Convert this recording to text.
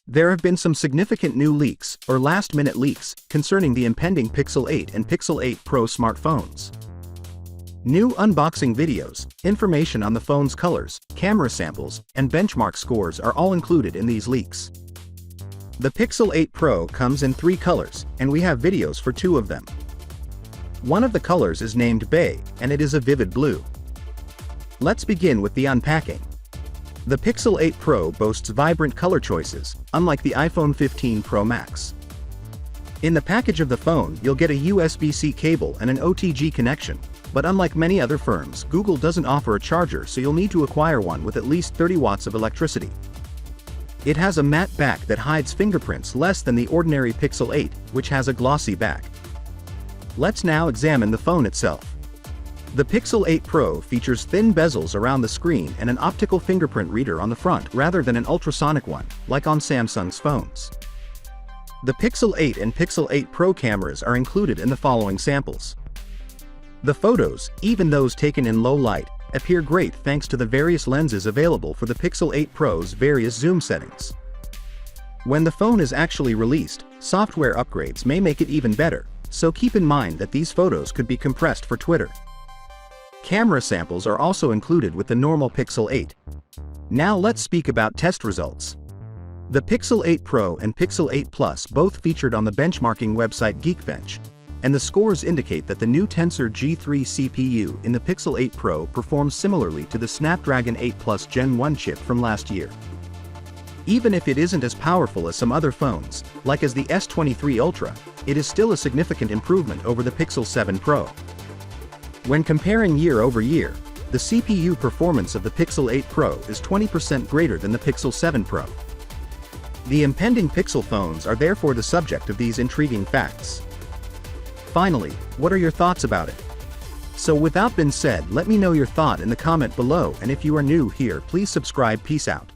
There have been some significant new leaks, or last-minute leaks, concerning the impending Pixel 8 and Pixel 8 Pro smartphones. New unboxing videos, information on the phone's colors, camera samples, and benchmark scores are all included in these leaks. The Pixel 8 Pro comes in 3 colors, and we have videos for 2 of them. One of the colors is named Bay, and it is a vivid blue. Let's begin with the unpacking. The Pixel 8 Pro boasts vibrant color choices, unlike the iPhone 15 Pro Max. In the package of the phone, you'll get a USB-C cable and an OTG connection, but unlike many other firms, Google doesn't offer a charger, so you'll need to acquire one with at least 30 watts of electricity. It has a matte back that hides fingerprints less than the ordinary Pixel 8, which has a glossy back. Let's now examine the phone itself. The Pixel 8 Pro features thin bezels around the screen and an optical fingerprint reader on the front rather than an ultrasonic one, like on Samsung's phones. The Pixel 8 and Pixel 8 Pro cameras are included in the following samples. The photos, even those taken in low light, appear great thanks to the various lenses available for the Pixel 8 Pro's various zoom settings. When the phone is actually released, software upgrades may make it even better, so keep in mind that these photos could be compressed for Twitter. Camera samples are also included with the normal Pixel 8. Now let's speak about test results. The Pixel 8 Pro and Pixel 8 Plus both featured on the benchmarking website Geekbench, and the scores indicate that the new Tensor G3 CPU in the Pixel 8 Pro performs similarly to the Snapdragon 8 Plus Gen 1 chip from last year. Even if it isn't as powerful as some other phones, like as the S23 Ultra, it is still a significant improvement over the Pixel 7 Pro. When comparing year over year, the CPU performance of the Pixel 8 Pro is 20% greater than the Pixel 7 Pro. The impending Pixel phones are therefore the subject of these intriguing facts. Finally, what are your thoughts about it? So with that being said, let me know your thought in the comment below, and if you are new here, please subscribe. Peace out.